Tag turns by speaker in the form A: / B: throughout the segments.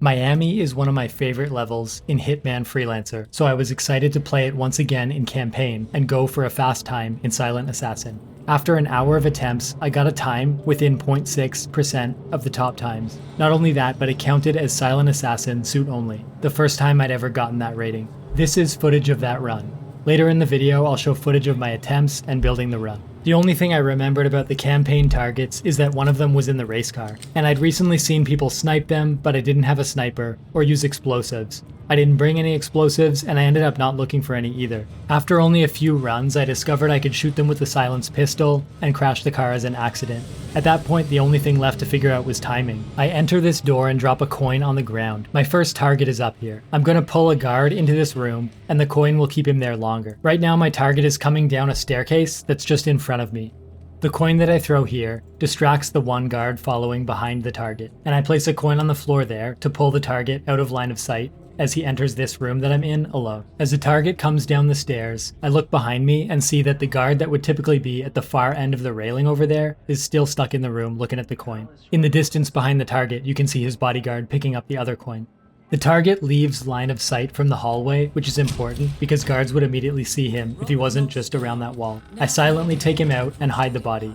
A: Miami is one of my favorite levels in Hitman Freelancer, so I was excited to play it once again in campaign and go for a fast time in Silent Assassin. After an hour of attempts, I got a time within 0.6% of the top times. Not only that, but it counted as Silent Assassin suit only, the first time I'd ever gotten that rating. This is footage of that run. Later in the video, I'll show footage of my attempts and building the run. The only thing I remembered about the campaign targets is that one of them was in the race car, and I'd recently seen people snipe them, but I didn't have a sniper or use explosives. I didn't bring any explosives, and I ended up not looking for any either. After only a few runs, I discovered I could shoot them with the silenced pistol and crash the car as an accident. At that point, the only thing left to figure out was timing. I enter this door and drop a coin on the ground. My first target is up here. I'm gonna pull a guard into this room, and the coin will keep him there longer. Right now, my target is coming down a staircase that's just in front of me. The coin that I throw here distracts the one guard following behind the target, and I place a coin on the floor there to pull the target out of line of sight as he enters this room that I'm in alone. As the target comes down the stairs, I look behind me and see that the guard that would typically be at the far end of the railing over there is still stuck in the room looking at the coin. In the distance behind the target, you can see his bodyguard picking up the other coin. The target leaves line of sight from the hallway, which is important because guards would immediately see him if he wasn't just around that wall. I silently take him out and hide the body.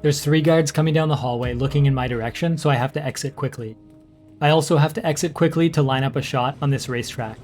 A: There's 3 guards coming down the hallway looking in my direction, so I have to exit quickly. I also have to exit quickly to line up a shot on this racetrack.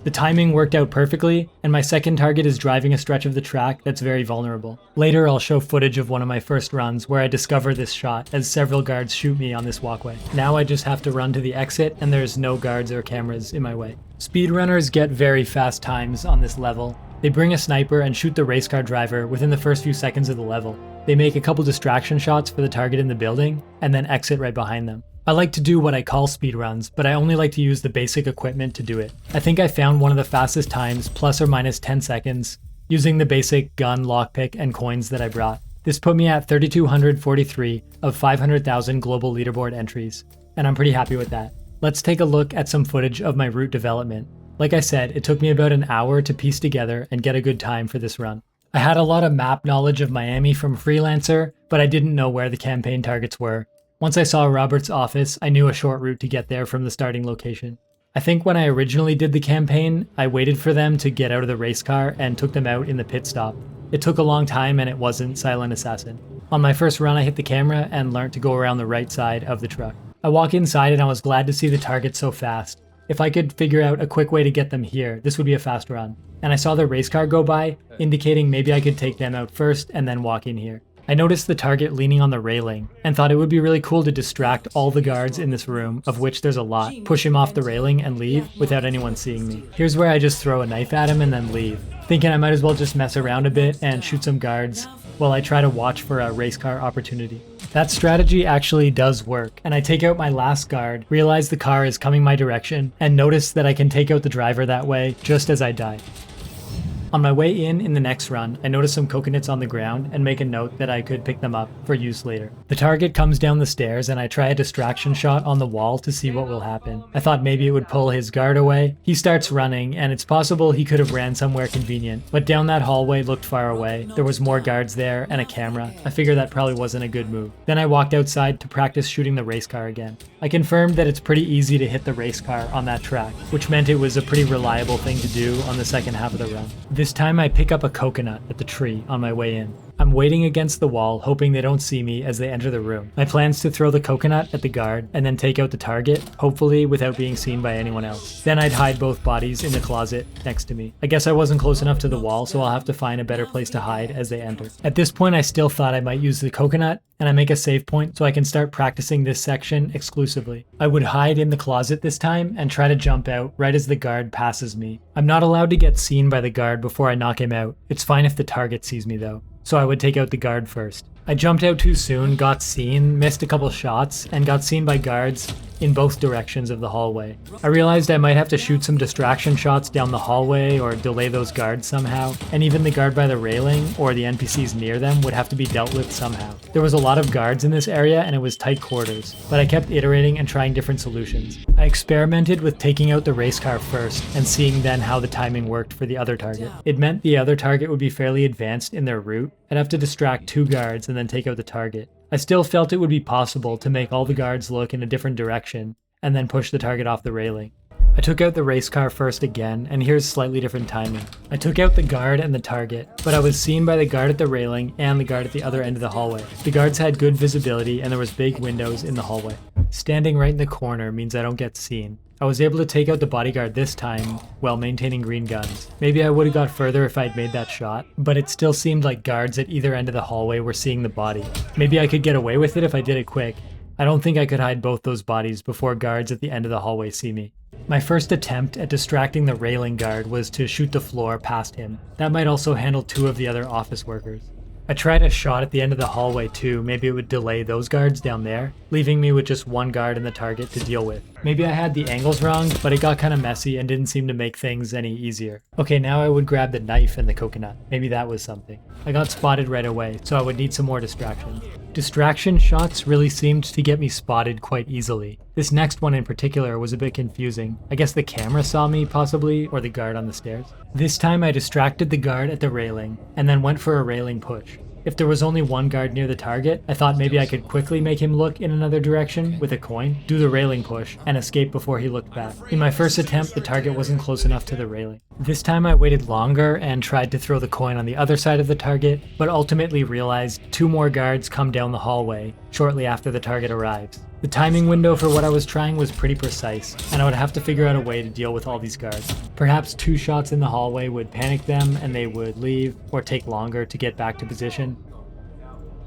A: The timing worked out perfectly, and my second target is driving a stretch of the track that's very vulnerable. Later I'll show footage of one of my first runs where I discover this shot as several guards shoot me on this walkway. Now I just have to run to the exit and there's no guards or cameras in my way. Speedrunners get very fast times on this level. They bring a sniper and shoot the race car driver within the first few seconds of the level. They make a couple distraction shots for the target in the building and then exit right behind them. I like to do what I call speedruns, but I only like to use the basic equipment to do it. I think I found one of the fastest times, plus or minus 10 seconds, using the basic gun, lockpick, and coins that I brought. This put me at 3,243 of 500,000 global leaderboard entries, and I'm pretty happy with that. Let's take a look at some footage of my route development. Like I said, it took me about an hour to piece together and get a good time for this run. I had a lot of map knowledge of Miami from Freelancer, but I didn't know where the campaign targets were. Once I saw Robert's office, I knew a short route to get there from the starting location. I think when I originally did the campaign, I waited for them to get out of the race car and took them out in the pit stop. It took a long time and it wasn't Silent Assassin. On my first run, I hit the camera and learned to go around the right side of the truck. I walk inside and I was glad to see the target so fast. If I could figure out a quick way to get them here, this would be a fast run. And I saw the race car go by, indicating maybe I could take them out first and then walk in here. I noticed the target leaning on the railing and thought it would be really cool to distract all the guards in this room, of which there's a lot, push him off the railing and leave without anyone seeing me. Here's where I just throw a knife at him and then leave, thinking I might as well just mess around a bit and shoot some guards while I try to watch for a race car opportunity. That strategy actually does work, and I take out my last guard, realize the car is coming my direction, and notice that I can take out the driver that way just as I die. On my way in the next run, I notice some coconuts on the ground and make a note that I could pick them up for use later. The target comes down the stairs and I try a distraction shot on the wall to see what will happen. I thought maybe it would pull his guard away. He starts running and it's possible he could have ran somewhere convenient, but down that hallway looked far away. There was more guards there and a camera. I figured that probably wasn't a good move. Then I walked outside to practice shooting the race car again. I confirmed that it's pretty easy to hit the race car on that track, which meant it was a pretty reliable thing to do on the second half of the run. This time I pick up a coconut at the tree on my way in. I'm waiting against the wall, hoping they don't see me as they enter the room. My plan's to throw the coconut at the guard and then take out the target, hopefully without being seen by anyone else. Then I'd hide both bodies in the closet next to me. I guess I wasn't close enough to the wall, so I'll have to find a better place to hide as they enter. At this point, I still thought I might use the coconut, and I make a save point so I can start practicing this section exclusively. I would hide in the closet this time and try to jump out right as the guard passes me. I'm not allowed to get seen by the guard before I knock him out. It's fine if the target sees me though, so I would take out the guard first. I jumped out too soon, got seen, missed a couple shots, and got seen by guards in both directions of the hallway. I realized I might have to shoot some distraction shots down the hallway or delay those guards somehow, and even the guard by the railing or the NPCs near them would have to be dealt with somehow. There was a lot of guards in this area and it was tight quarters, but I kept iterating and trying different solutions. I experimented with taking out the race car first and seeing then how the timing worked for the other target. It meant the other target would be fairly advanced in their route. I'd have to distract 2 guards and then take out the target. I still felt it would be possible to make all the guards look in a different direction and then push the target off the railing. I took out the race car first again, and here's slightly different timing. I took out the guard and the target, but I was seen by the guard at the railing and the guard at the other end of the hallway. The guards had good visibility and there was big windows in the hallway. Standing right in the corner means I don't get seen. I was able to take out the bodyguard this time while maintaining green guns. Maybe I would have got further if I'd made that shot, but it still seemed like guards at either end of the hallway were seeing the body. Maybe I could get away with it if I did it quick. I don't think I could hide both those bodies before guards at the end of the hallway see me. My first attempt at distracting the railing guard was to shoot the floor past him. That might also handle 2 of the other office workers. I tried a shot at the end of the hallway too, maybe it would delay those guards down there, leaving me with just 1 guard and the target to deal with. Maybe I had the angles wrong, but it got kinda messy and didn't seem to make things any easier. Okay, now I would grab the knife and the coconut. Maybe that was something. I got spotted right away, so I would need some more distractions. Distraction shots really seemed to get me spotted quite easily. This next one in particular was a bit confusing. I guess the camera saw me possibly, or the guard on the stairs. This time I distracted the guard at the railing, and then went for a railing push. If there was only 1 guard near the target, I thought maybe I could quickly make him look in another direction with a coin, do the railing push, and escape before he looked back. In my first attempt, the target wasn't close enough to the railing. This time I waited longer and tried to throw the coin on the other side of the target, but ultimately realized 2 more guards come down the hallway shortly after the target arrives. The timing window for what I was trying was pretty precise, and I would have to figure out a way to deal with all these guards. Perhaps 2 shots in the hallway would panic them and they would leave, or take longer to get back to position.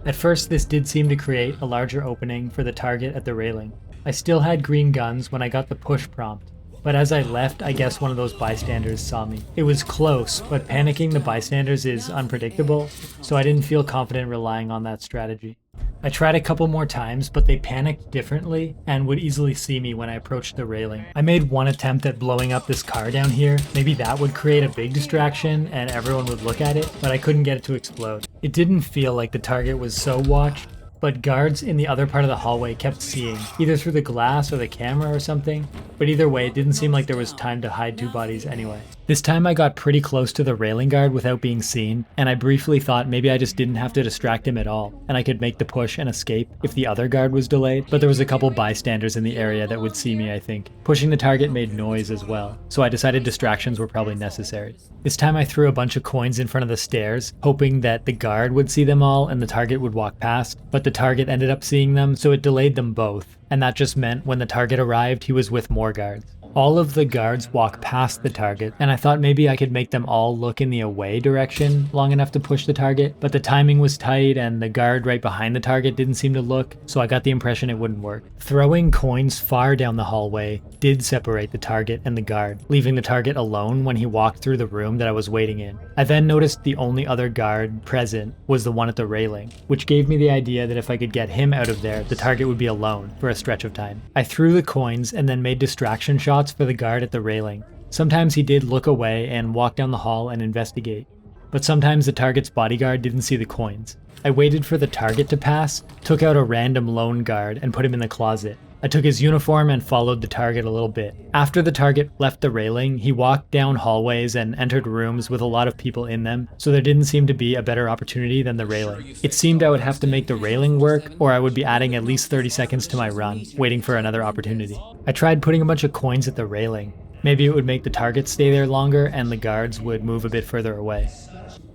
A: At first this did seem to create a larger opening for the target at the railing. I still had green guns when I got the push prompt, but as I left I guess one of those bystanders saw me. It was close, but panicking the bystanders is unpredictable, so I didn't feel confident relying on that strategy. I tried a couple more times, but they panicked differently and would easily see me when I approached the railing. I made one attempt at blowing up this car down here. Maybe that would create a big distraction and everyone would look at it, but I couldn't get it to explode. It didn't feel like the target was so watched, but guards in the other part of the hallway kept seeing, either through the glass or the camera or something, but either way it didn't seem like there was time to hide 2 bodies anyway. This time I got pretty close to the railing guard without being seen, and I briefly thought maybe I just didn't have to distract him at all, and I could make the push and escape if the other guard was delayed, but there was a couple bystanders in the area that would see me I think. Pushing the target made noise as well, so I decided distractions were probably necessary. This time I threw a bunch of coins in front of the stairs, hoping that the guard would see them all and the target would walk past, but the target ended up seeing them, so it delayed them both, and that just meant when the target arrived he was with more guards. All of the guards walk past the target, and I thought maybe I could make them all look in the away direction long enough to push the target, but the timing was tight and the guard right behind the target didn't seem to look, so I got the impression it wouldn't work. Throwing coins far down the hallway did separate the target and the guard, leaving the target alone when he walked through the room that I was waiting in. I then noticed the only other guard present was the one at the railing, which gave me the idea that if I could get him out of there, the target would be alone for a stretch of time. I threw the coins and then made distraction shots for the guard at the railing. Sometimes he did look away and walk down the hall and investigate, but sometimes the target's bodyguard didn't see the coins. I waited for the target to pass, took out a random lone guard and put him in the closet. I took his uniform and followed the target a little bit. After the target left the railing, he walked down hallways and entered rooms with a lot of people in them, so there didn't seem to be a better opportunity than the railing. It seemed I would have to make the railing work, or I would be adding at least 30 seconds to my run, waiting for another opportunity. I tried putting a bunch of coins at the railing. Maybe it would make the target stay there longer and the guards would move a bit further away.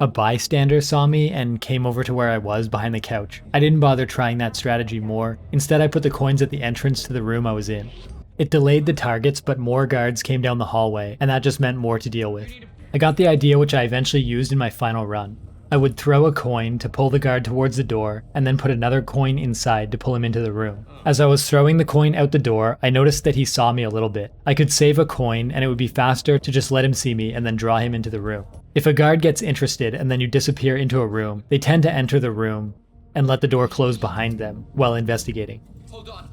A: A bystander saw me and came over to where I was behind the couch. I didn't bother trying that strategy more. Instead, I put the coins at the entrance to the room I was in. It delayed the targets, but more guards came down the hallway, and that just meant more to deal with. I got the idea, which I eventually used in my final run. I would throw a coin to pull the guard towards the door, and then put another coin inside to pull him into the room. As I was throwing the coin out the door, I noticed that he saw me a little bit. I could save a coin, and it would be faster to just let him see me and then draw him into the room. If a guard gets interested and then you disappear into a room, they tend to enter the room and let the door close behind them while investigating. Hold on.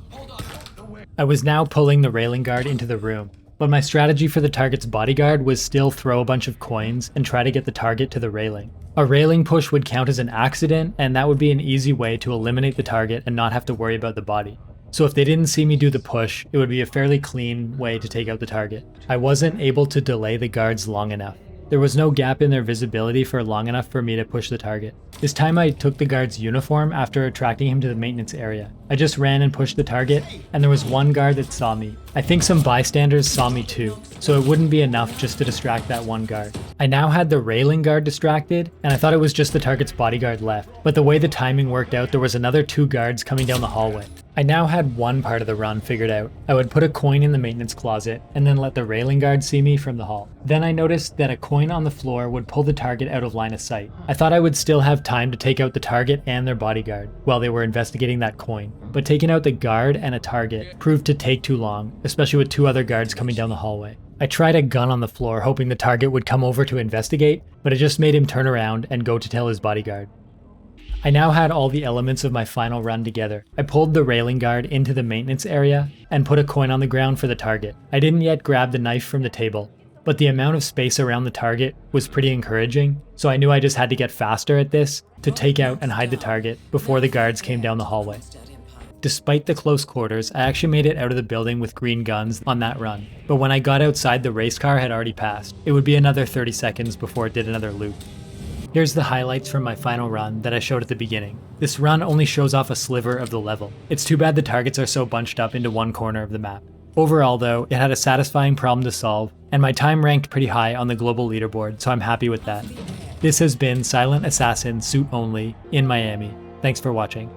A: I was now pulling the railing guard into the room, but my strategy for the target's bodyguard was still throw a bunch of coins and try to get the target to the railing. A railing push would count as an accident, and that would be an easy way to eliminate the target and not have to worry about the body. So if they didn't see me do the push, it would be a fairly clean way to take out the target. I wasn't able to delay the guards long enough. There was no gap in their visibility for long enough for me to push the target. This time I took the guard's uniform after attracting him to the maintenance area. I just ran and pushed the target, and there was one guard that saw me. I think some bystanders saw me too, so it wouldn't be enough just to distract that one guard. I now had the railing guard distracted, and I thought it was just the target's bodyguard left, but the way the timing worked out, there was another 2 guards coming down the hallway. I now had one part of the run figured out. I would put a coin in the maintenance closet, and then let the railing guard see me from the hall. Then I noticed that a coin on the floor would pull the target out of line of sight. I thought I would still have time to take out the target and their bodyguard while they were investigating that coin, but taking out the guard and a target proved to take too long, especially with 2 other guards coming down the hallway. I tried a gun on the floor hoping the target would come over to investigate, but it just made him turn around and go to tell his bodyguard. I now had all the elements of my final run together. I pulled the railing guard into the maintenance area and put a coin on the ground for the target. I didn't yet grab the knife from the table, but the amount of space around the target was pretty encouraging, so I knew I just had to get faster at this to take out and hide the target before the guards came down the hallway. Despite the close quarters, I actually made it out of the building with green guns on that run, but when I got outside, the race car had already passed. It would be another 30 seconds before it did another loop. Here's the highlights from my final run that I showed at the beginning. This run only shows off a sliver of the level. It's too bad the targets are so bunched up into one corner of the map. Overall though, it had a satisfying problem to solve, and my time ranked pretty high on the global leaderboard, so I'm happy with that. This has been Silent Assassin Suit Only in Miami. Thanks for watching.